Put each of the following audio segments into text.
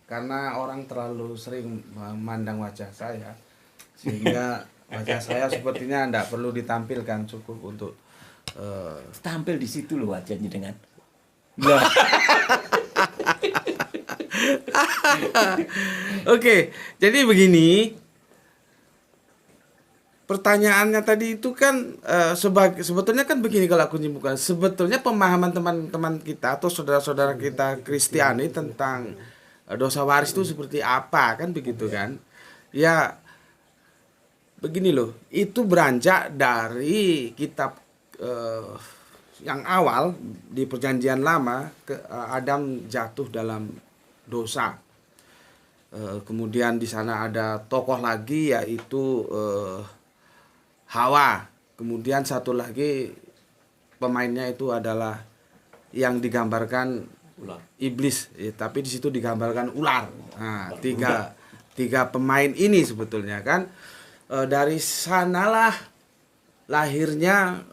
karena orang terlalu sering memandang wajah saya, sehingga wajah saya sepertinya tidak perlu ditampilkan, cukup untuk Tampil di situ loh wajahnya dengan. Oke, jadi begini. Pertanyaannya tadi itu kan sebetulnya kan begini, kalau aku simpulkan, sebetulnya pemahaman teman-teman kita atau saudara-saudara kita Kristiani tentang dosa waris itu seperti apa, kan begitu kan? Ya begini loh, itu beranjak dari kitab yang awal di Perjanjian Lama, Adam jatuh dalam dosa. Kemudian di sana ada tokoh lagi yaitu Hawa. Kemudian satu lagi pemainnya itu adalah yang digambarkan Ular. iblis, ya, tapi di situ digambarkan ular. Nah, tiga pemain ini sebetulnya kan dari sanalah lahirnya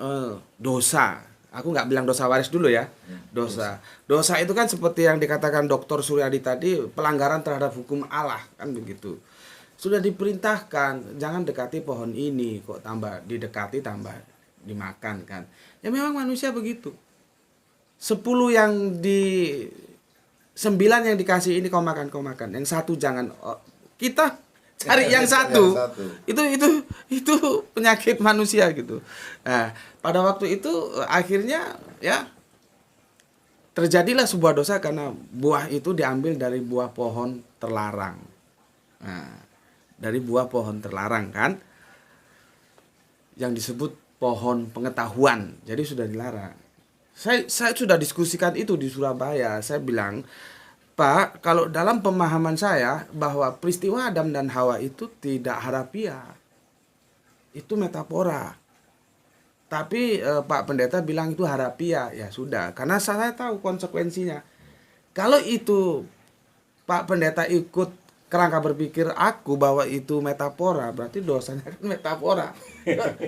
dosa. Aku nggak bilang dosa waris dulu ya. Dosa itu kan seperti yang dikatakan Dr. Suryadi tadi, pelanggaran terhadap hukum Allah, kan begitu. Sudah diperintahkan jangan dekati pohon ini, kok tambah didekati tambah dimakan, kan. Ya memang manusia begitu. 10 yang 9 yang dikasih ini kau makan, yang satu jangan. Kita cari yang satu. Itu penyakit manusia gitu. Nah, pada waktu itu akhirnya ya terjadilah sebuah dosa karena buah itu diambil dari buah pohon terlarang. Nah, dari buah pohon terlarang, kan, yang disebut pohon pengetahuan, jadi sudah dilarang. Saya sudah diskusikan itu di Surabaya. Saya bilang, Pak, kalau dalam pemahaman saya bahwa peristiwa Adam dan Hawa itu tidak harafiah, itu metafora. Tapi Pak Pendeta bilang itu harafiah. Ya sudah, karena saya tahu konsekuensinya. Kalau itu Pak Pendeta ikut kerangka berpikir aku bahwa itu metafora, berarti dosanya kan metafora.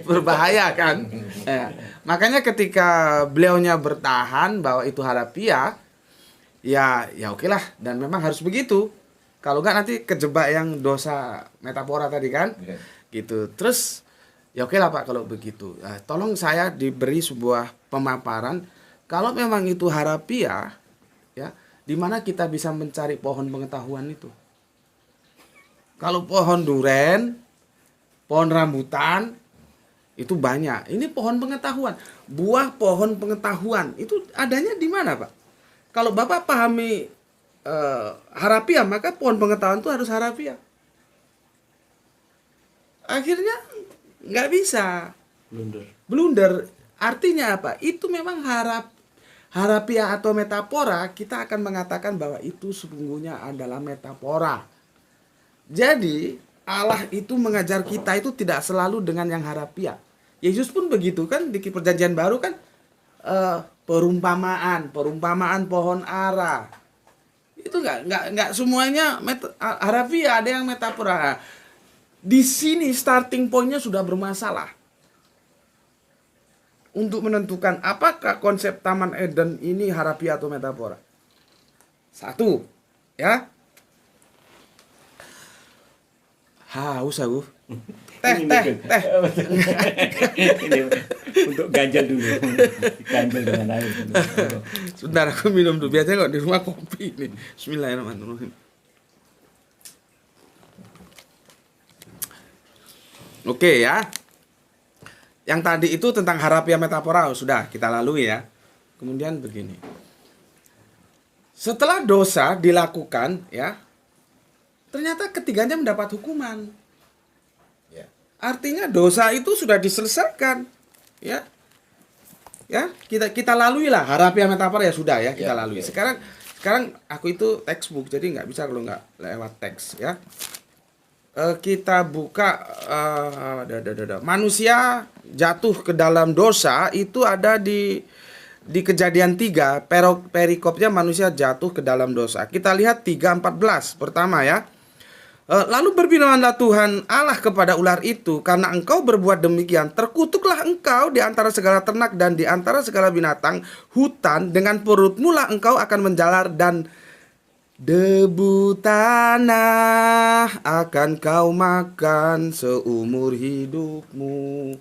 Berbahaya, kan. Makanya ketika beliaunya bertahan bahwa itu harafiah, ya oke lah, dan memang harus begitu. Kalau enggak nanti kejebak yang dosa metafora tadi, kan. Gitu. Terus ya oke lah Pak kalau begitu. Tolong saya diberi sebuah pemaparan kalau memang itu harafiah, ya, di mana kita bisa mencari pohon pengetahuan itu. Kalau pohon duren, pohon rambutan, itu banyak. Ini pohon pengetahuan. Buah pohon pengetahuan itu adanya di mana, Pak? Kalau Bapak pahami harafiah, maka pohon pengetahuan itu harus harafiah. Akhirnya nggak bisa. Blunder. Artinya apa? Itu memang harafiah atau metafora, kita akan mengatakan bahwa itu sesungguhnya adalah metafora. Jadi Allah itu mengajar kita itu tidak selalu dengan yang harafiah. Yesus pun begitu, kan, di Perjanjian Baru kan perumpamaan pohon ara. Itu nggak semuanya harafiah, ada yang metafora. Di sini starting pointnya sudah bermasalah. Untuk menentukan apakah konsep Taman Eden ini harafiah atau metafora. Satu, ya. Haus aku. Teh. Ini untuk ganjal dulu. Ganjal dengan air. Sebentar aku minum dulu. Biasanya kok di rumah kopi ini. Bismillahirrahmanirrahim. Oke, ya. Yang tadi itu tentang harafiah metafora sudah kita lalui, ya. Kemudian begini. Setelah dosa dilakukan, ya, ternyata ketiganya mendapat hukuman. Artinya dosa itu sudah diselesaikan, ya. Ya, kita lalui lah harafiah metafora, ya sudah, ya, kita lalui. Sekarang aku itu textbook, jadi nggak bisa kalau nggak lewat teks, ya. Kita buka manusia jatuh ke dalam dosa itu ada di Kejadian 3, perikopnya manusia jatuh ke dalam dosa. Kita lihat 3:14 pertama, ya. Lalu berfirmanlah Tuhan Allah kepada ular itu, karena engkau berbuat demikian, terkutuklah engkau di antara segala ternak dan di antara segala binatang hutan, dengan perutmu lah engkau akan menjalar dan Debu tanah akan kau makan seumur hidupmu.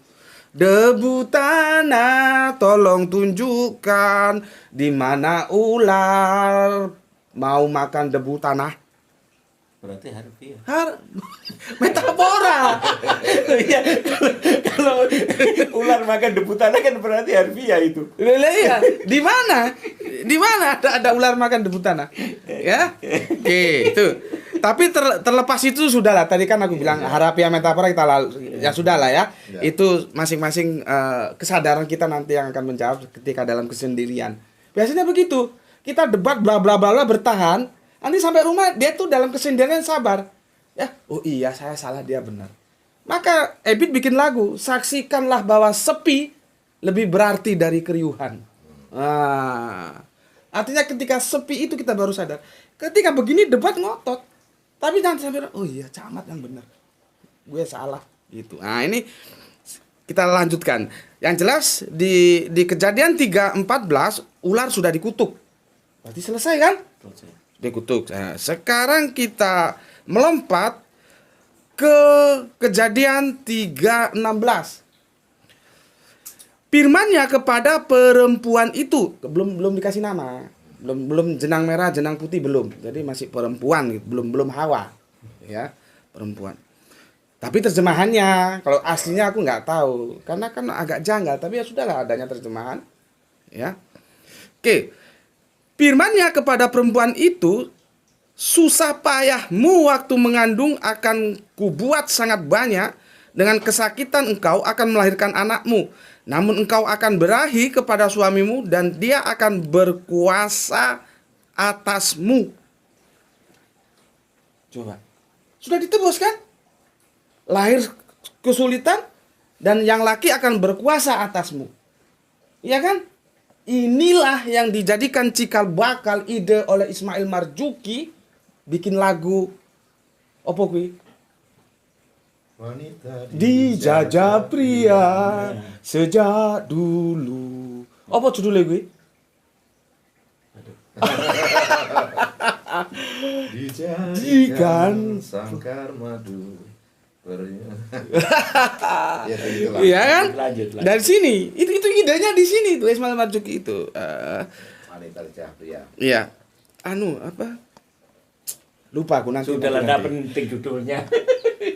Debu tanah, tolong tunjukkan di mana ular mau makan debu tanah. Berarti harfiah. Metafora. Iya, kalau ular makan debu tanah kan berarti harfiah itu. Iya, di mana? Di mana ada ular makan debu tanah? Ya. Oke, itu. Tapi terlepas itu sudahlah. Tadi kan aku bilang harafiah metafora kita lalu. Ya sudahlah ya. Itu masing-masing kesadaran kita nanti yang akan menjawab ketika dalam kesendirian. Biasanya begitu. Kita debat bla bla bla bertahan. Nanti sampai rumah dia tuh dalam kesendirian sabar. Ya, oh iya saya salah dia benar. Maka Ebit bikin lagu, saksikanlah bahwa sepi lebih berarti dari keriuhan. Artinya ketika sepi itu kita baru sadar. Ketika begini debat ngotot. Tapi jangan sampai, oh iya camat yang benar. Gue salah gitu. Nah, ini kita lanjutkan. Yang jelas di Kejadian 3:14 ular sudah dikutuk. Berarti selesai kan? Selesai. Dikutuk. Nah, sekarang kita melompat ke Kejadian 3:16. Firman-Nya kepada perempuan itu, belum dikasih nama, belum jenang merah, jenang putih belum. Jadi masih perempuan gitu, belum Hawa. Ya, perempuan. Tapi terjemahannya, kalau aslinya aku nggak tahu, karena kan agak janggal, tapi ya sudahlah adanya terjemahan. Ya. Oke. Firman-Nya kepada perempuan itu, susah payahmu waktu mengandung akan kubuat sangat banyak, dengan kesakitan engkau akan melahirkan anakmu. Namun engkau akan berahi kepada suamimu dan dia akan berkuasa atasmu. Coba. Sudah ditebus kan? Lahir kesulitan dan yang laki akan berkuasa atasmu. Iya kan? Inilah yang dijadikan cikal bakal ide oleh Ismail Marzuki bikin lagu apa kuwi? Wanita Dijajah pria sejak dulu. Apa judulnya kuwi? dijadikan sangkar madu. Ya, begitulah. Iya kan? Lanjut. Dari sini, itu idenya di sini tuh Ismail Marzuki itu. Wanita dijajah pria. Iya. Apa? Lupa aku nanti. Sudah nanti. lah, penting judulnya.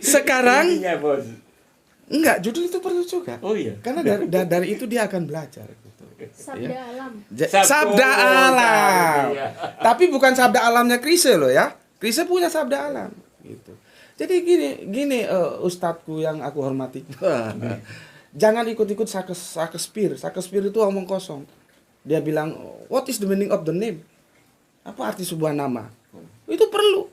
Sekarang Intinya, Bos. enggak, judul itu perlu juga. Oh iya. Karena dari itu dia akan belajar gitu. Sabda alam. Sabda alam. Iya. Tapi bukan sabda alamnya Krise loh ya. Krise punya sabda alam gitu. Jadi gini ustadku yang aku hormati. Jangan ikut-ikut Shakespeare. Shakespeare itu omong kosong. Dia bilang, what is the meaning of the name? Apa arti sebuah nama? Itu perlu.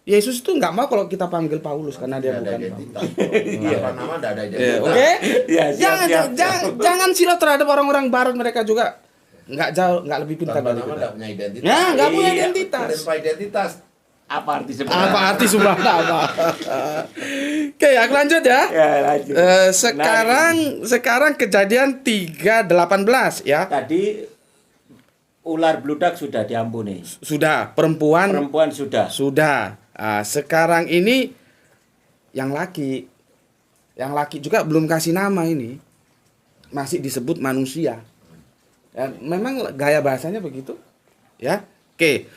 Yesus itu nggak mau kalau kita panggil Paulus karena dia Tidak ada bukan identitas. Tanpa nama tidak ada identitas. Oke? Iya, siap, siap. Jangan silau terhadap orang-orang barat, mereka juga nggak jauh, nggak lebih pintar Tanpa dari nama kita. tidak punya identitas. Ya, nggak punya Iya. identitas. Tanpa identitas. Apa arti sebenarnya? Apa arti sebuah nama? Oke, aku lanjut ya. Ya, lanjut. Sekarang Kejadian 3:18 ya. Tadi ular bludak sudah diampuni. Sudah, perempuan Sudah. sudah. Sekarang ini yang laki juga belum kasih nama ini, masih disebut manusia. Ya, memang gaya bahasanya begitu. Ya, oke.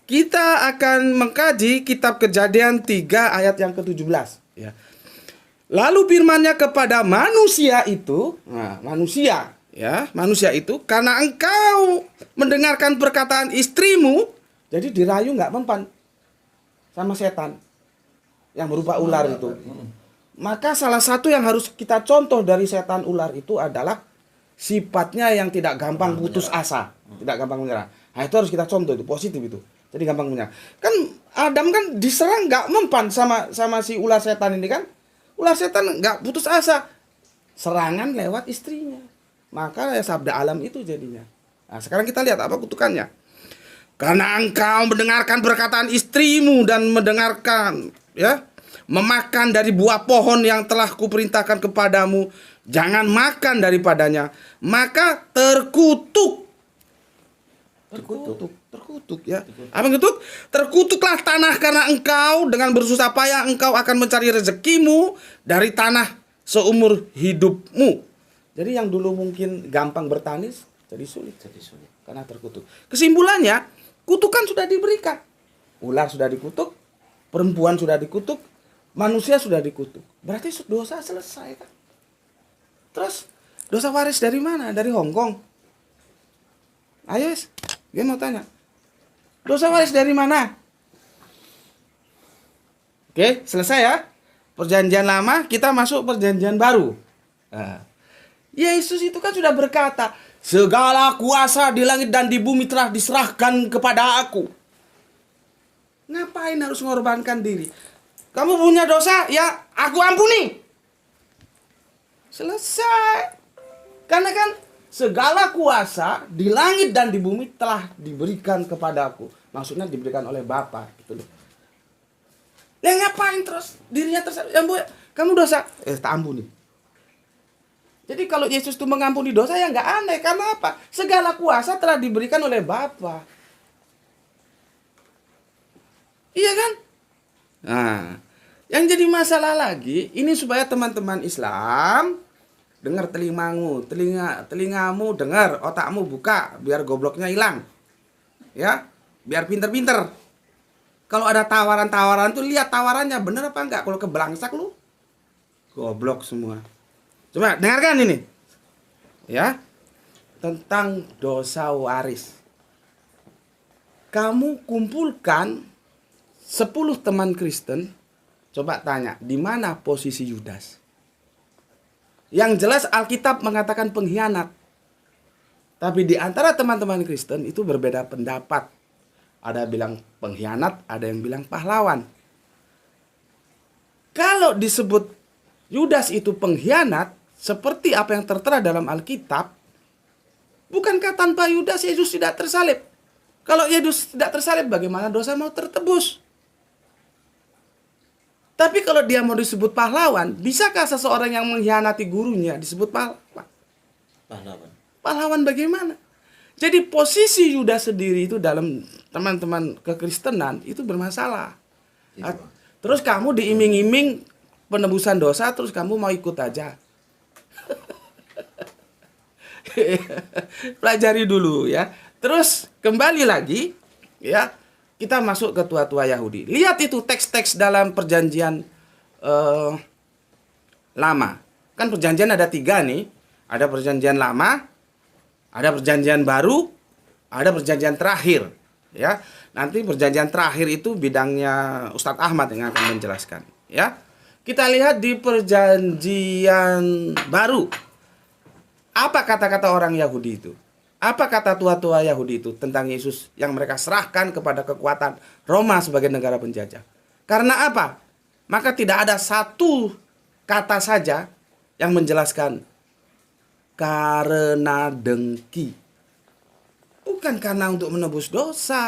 Kita akan mengkaji kitab Kejadian 3 ayat yang ke-17. Ya. Lalu firman-Nya kepada manusia itu, manusia itu, karena engkau mendengarkan perkataan istrimu, jadi dirayu nggak mempan sama setan yang berupa ular itu. Maka salah satu yang harus kita contoh dari setan ular itu adalah sifatnya yang tidak gampang putus asa, tidak gampang menyerah. Nah, itu harus kita contoh, itu positif itu. Jadi gampang menyerah. Kan Adam kan diserang nggak mempan sama si ular setan ini kan. Ular setan nggak putus asa. Serangan lewat istrinya. Maka ya sabda alam itu jadinya. Nah, sekarang kita lihat apa kutukannya. Karena engkau mendengarkan perkataan istrimu dan memakan dari buah pohon yang telah kuperintahkan kepadamu, jangan makan daripadanya, maka terkutuk Terkutuk ya. Apa yang terkutuk? Terkutuklah tanah karena engkau dengan bersusah payah engkau akan mencari rezekimu dari tanah seumur hidupmu. Jadi yang dulu mungkin gampang bertani jadi sulit karena terkutuk. Kesimpulannya, kutukan sudah diberikan. Ular sudah dikutuk, perempuan sudah dikutuk, manusia sudah dikutuk. Berarti dosa selesai kan? Terus dosa waris dari mana? Dari Hong Kong. Ayo, dia mau tanya. Dosa waris dari mana? Oke, selesai ya. Perjanjian lama, kita masuk perjanjian baru. Nah, Yesus itu kan sudah berkata, segala kuasa di langit dan di bumi telah diserahkan kepada aku. Ngapain harus mengorbankan diri? Kamu punya dosa, ya aku ampuni. Selesai. Karena kan segala kuasa di langit dan di bumi telah diberikan kepadaku. Maksudnya diberikan oleh Bapa gitu loh. Ya ngapain terus dirinya terus yang kamu dosa, tak ampuni. Jadi kalau Yesus itu mengampuni dosa ya nggak aneh. Karena apa? Segala kuasa telah diberikan oleh Bapa. Iya kan? Nah, yang jadi masalah lagi ini supaya teman-teman Islam dengar telingamu dengar, otakmu buka biar gobloknya hilang. Ya, biar pinter-pinter. Kalau ada tawaran-tawaran tuh lihat tawarannya bener apa enggak. Kalau kebelangsak lu goblok semua. Coba dengarkan ini. Ya. Tentang dosa waris. Kamu kumpulkan 10 teman Kristen, coba tanya, di mana posisi Yudas? Yang jelas Alkitab mengatakan pengkhianat. Tapi di antara teman-teman Kristen itu berbeda pendapat. Ada bilang pengkhianat, ada yang bilang pahlawan. Kalau disebut Yudas itu pengkhianat, seperti apa yang tertera dalam Alkitab, bukankah tanpa Yudas Yesus tidak tersalib? Kalau Yesus tidak tersalib, bagaimana dosa mau tertebus? Tapi kalau dia mau disebut pahlawan, bisakah seseorang yang mengkhianati gurunya disebut pahlawan? Pahlawan bagaimana? Jadi posisi Yudas sendiri itu dalam teman-teman kekristenan itu bermasalah. Terus kamu diiming-iming penebusan dosa, terus kamu mau ikut aja. Pelajari dulu ya. Terus kembali lagi ya, kita masuk ke tua-tua Yahudi. Lihat itu teks-teks dalam perjanjian lama. Kan perjanjian ada 3 nih. Ada perjanjian lama, ada perjanjian baru, ada perjanjian terakhir. Ya, nanti perjanjian terakhir itu bidangnya Ustadz Ahmad yang akan menjelaskan. Ya, kita lihat di perjanjian baru. Apa kata-kata orang Yahudi itu? Apa kata tua-tua Yahudi itu tentang Yesus yang mereka serahkan kepada kekuatan Roma sebagai negara penjajah? Karena apa? Maka tidak ada satu kata saja yang menjelaskan karena dengki. Bukan karena untuk menebus dosa.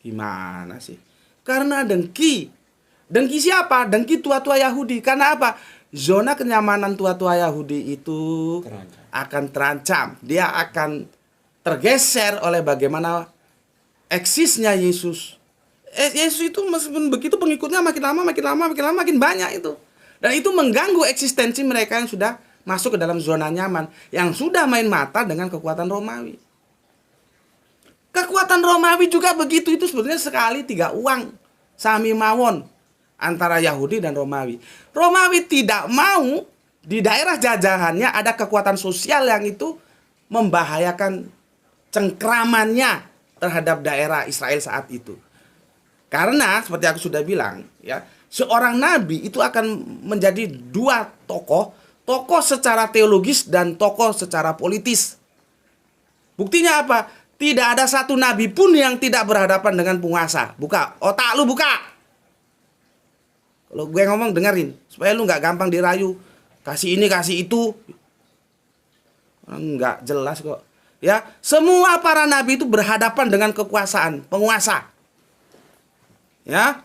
Gimana sih? Karena dengki. Dengki siapa? Dengki tua-tua Yahudi. Karena apa? Zona kenyamanan tua-tua Yahudi itu akan terancam. Dia akan tergeser oleh bagaimana eksisnya Yesus. Yesus itu meskipun begitu pengikutnya makin lama makin banyak itu. Dan itu mengganggu eksistensi mereka yang sudah masuk ke dalam zona nyaman, yang sudah main mata dengan kekuatan Romawi. Kekuatan Romawi juga begitu, itu sebetulnya sekali 3 uang, sami mawon antara Yahudi dan Romawi. Romawi tidak mau di daerah jajahannya ada kekuatan sosial yang itu membahayakan cengkramannya terhadap daerah Israel saat itu. Karena seperti aku sudah bilang, ya, seorang nabi itu akan menjadi 2 tokoh secara teologis dan tokoh secara politis. Buktinya apa? Tidak ada satu nabi pun yang tidak berhadapan dengan penguasa. Buka otak lu, buka. Kalau gue ngomong dengerin, supaya lu nggak gampang dirayu. Kasih ini, kasih itu. Nggak jelas kok. Ya, semua para nabi itu berhadapan dengan kekuasaan, penguasa. Ya,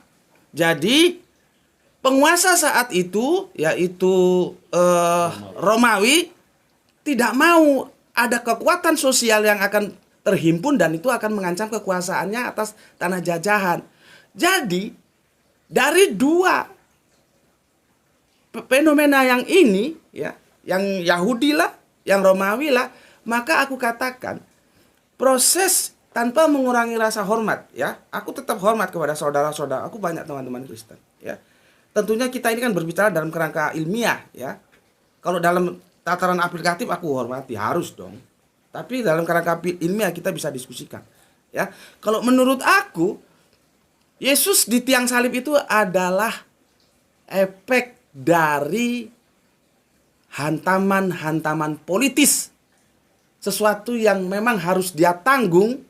jadi penguasa saat itu, yaitu Romawi, tidak mau ada kekuatan sosial yang akan terhimpun dan itu akan mengancam kekuasaannya atas tanah jajahan. Jadi dari dua fenomena yang ini ya, yang Yahudi lah, yang Romawi lah, maka aku katakan proses tanpa mengurangi rasa hormat ya. Aku tetap hormat kepada saudara-saudara. Aku banyak teman-teman Kristen ya. Tentunya kita ini kan berbicara dalam kerangka ilmiah ya. Kalau dalam tataran aplikatif aku hormati, harus dong. Tapi dalam kerangka ilmiah kita bisa diskusikan ya. Kalau menurut aku Yesus di tiang salib itu adalah efek dari hantaman-hantaman politis. Sesuatu yang memang harus dia tanggung.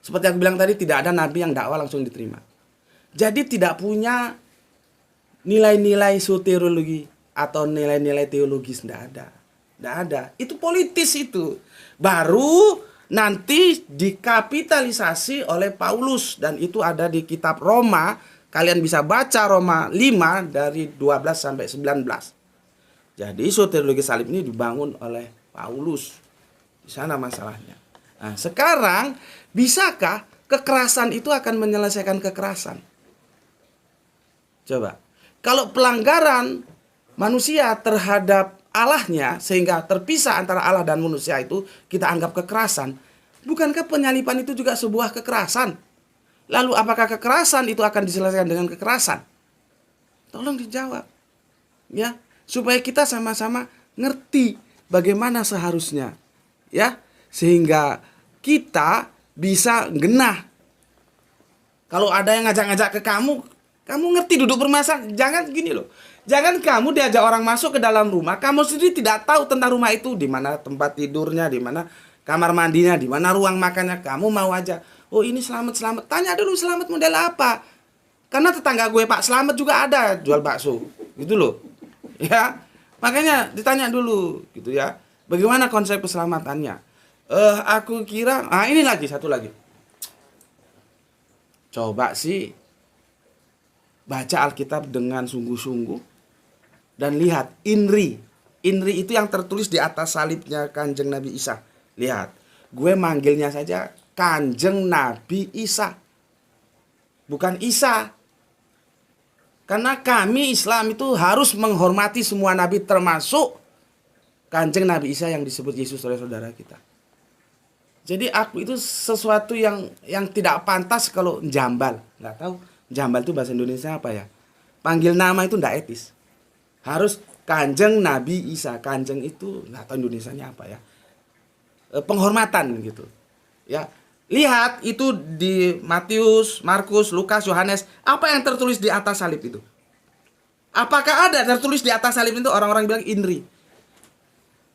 Seperti aku bilang tadi, tidak ada nabi yang dakwah langsung diterima. Jadi tidak punya nilai-nilai soteriologi atau nilai-nilai teologis, tidak ada. Tidak ada. Itu politis itu. Baru nanti dikapitalisasi oleh Paulus. Dan itu ada di kitab Roma. Kalian bisa baca Roma 5 dari 12 sampai 19. Jadi soteriologi salib ini dibangun oleh Paulus. Di sana masalahnya. Nah, sekarang bisakah kekerasan itu akan menyelesaikan kekerasan? Coba. Kalau pelanggaran manusia terhadap Allahnya sehingga terpisah antara Allah dan manusia itu kita anggap kekerasan. Bukankah penyaliban itu juga sebuah kekerasan? Lalu apakah kekerasan itu akan diselesaikan dengan kekerasan? Tolong dijawab. Ya, supaya kita sama-sama ngerti bagaimana seharusnya. Ya, sehingga kita bisa genah. Kalau ada yang ngajak-ngajak ke kamu ngerti duduk bermasalah. Jangan gini loh. Jangan kamu diajak orang masuk ke dalam rumah, kamu sendiri tidak tahu tentang rumah itu, di mana tempat tidurnya, di mana kamar mandinya, di mana ruang makannya. Kamu mau aja, oh ini Selamat. Tanya dulu Selamat model apa. Karena tetangga gue Pak Selamat juga ada jual bakso. Gitu loh. Ya. Makanya ditanya dulu gitu ya. Bagaimana konsep keselamatannya? Aku kira, ini lagi satu lagi. Coba sih baca Alkitab dengan sungguh-sungguh dan lihat Inri itu yang tertulis di atas salibnya Kanjeng Nabi Isa. Lihat, gue manggilnya saja Kanjeng Nabi Isa, bukan Isa. Karena kami Islam itu harus menghormati semua nabi, termasuk Kanjeng Nabi Isa yang disebut Yesus oleh saudara kita. Jadi aku itu sesuatu yang tidak pantas kalau jambal. Nggak tahu jambal itu bahasa Indonesia apa ya. Panggil nama itu nggak etis. Harus Kanjeng Nabi Isa. Kanjeng itu nggak tahu Indonesianya apa ya. Penghormatan gitu. Ya, lihat itu di Matius, Markus, Lukas, Yohanes. Apa yang tertulis di atas salib itu? Apakah ada tertulis di atas salib itu orang-orang bilang Inri?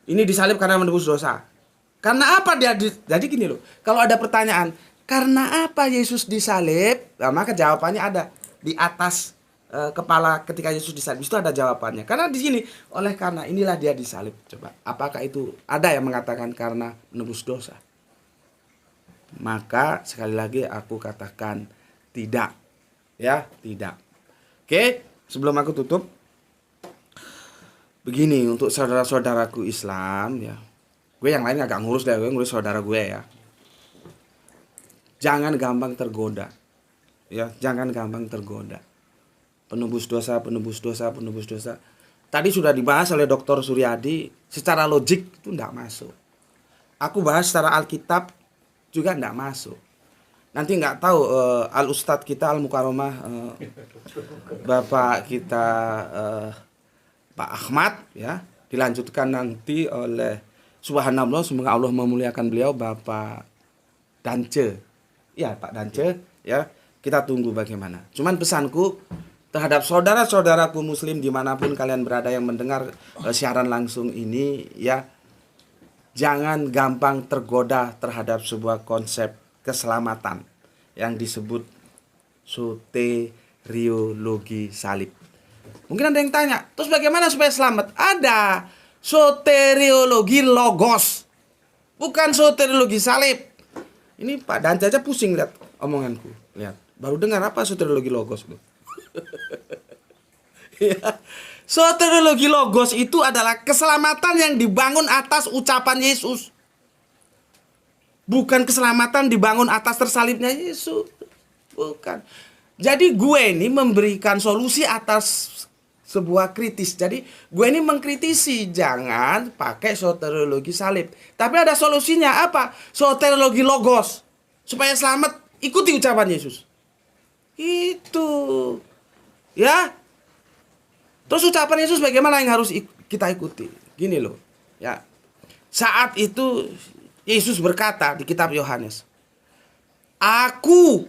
Ini disalib karena menebus dosa. Karena apa dia jadi gini loh. Kalau ada pertanyaan, karena apa Yesus disalib? Nah, maka jawabannya ada di atas kepala ketika Yesus disalib. Itu ada jawabannya. Karena di sini karena inilah dia disalib. Coba, apakah itu ada yang mengatakan karena menebus dosa? Maka sekali lagi aku katakan tidak. Ya, tidak. Oke, sebelum aku tutup, begini untuk saudara-saudaraku Islam ya. Gue yang lain agak ngurus deh, gue ngurus saudara gue ya. Jangan gampang tergoda. Ya, jangan gampang tergoda. Penebus dosa. Tadi sudah dibahas oleh Dr. Suryadi, secara logik itu enggak masuk. Aku bahas secara Alkitab juga enggak masuk. Nanti enggak tahu Al-Ustadz kita Al-Mukarramah Bapak kita Pak Ahmad ya, dilanjutkan nanti oleh Subhanallah, semoga Allah memuliakan beliau, Bapak Dance. Ya, Pak Dance, ya. Kita tunggu bagaimana. Cuman pesanku terhadap saudara-saudaraku muslim dimanapun kalian berada yang mendengar siaran langsung ini, ya. Jangan gampang tergoda terhadap sebuah konsep keselamatan yang disebut soteriologi salib. Mungkin ada yang tanya, terus bagaimana supaya selamat? Ada soteriologi logos, bukan soteriologi salib. Ini Pak Dance aja pusing lihat omonganku. Lihat, baru dengar apa soteriologi logos loh. Ya. Soteriologi logos itu adalah keselamatan yang dibangun atas ucapan Yesus. Bukan keselamatan dibangun atas tersalibnya Yesus. Bukan. Jadi gue ini memberikan solusi atas sebuah kritis. Jadi gue ini mengkritisi, jangan pakai soteriologi salib. Tapi ada solusinya apa? Soteriologi logos. Supaya selamat, ikuti ucapan Yesus. Itu. Ya. Terus ucapan Yesus bagaimana yang harus kita ikuti? Gini loh. Ya. Saat itu Yesus berkata di kitab Yohanes, "Aku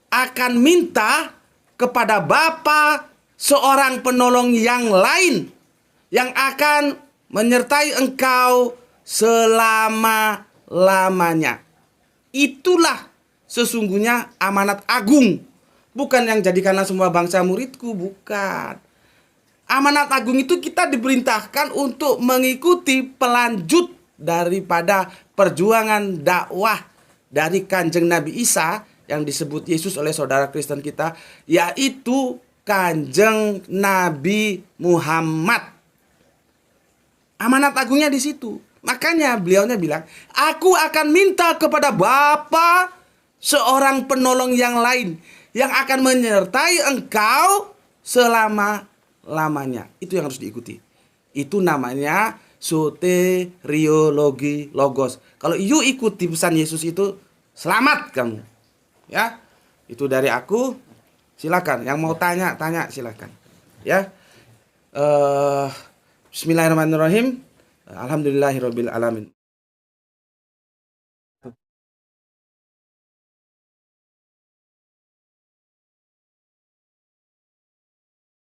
akan minta kepada Bapa seorang penolong yang lain yang akan menyertai engkau selama-lamanya." Itulah sesungguhnya amanat agung. Bukan yang jadikanlah semua bangsa muridku, bukan. Amanat agung itu kita diperintahkan untuk mengikuti pelanjut daripada perjuangan dakwah dari Kanjeng Nabi Isa yang disebut Yesus oleh saudara Kristen kita, yaitu Kanjeng Nabi Muhammad. Amanat agungnya di situ. Makanya beliaunya bilang, "Aku akan minta kepada Bapa seorang penolong yang lain yang akan menyertai engkau selama-lamanya." Itu yang harus diikuti. Itu namanya soteriologi logos. Kalau you ikuti pesan Yesus itu, selamat kamu. Ya, itu dari aku. Silakan. Yang mau tanya silakan. Ya. Bismillahirrahmanirrahim. Alhamdulillahirabbil alamin.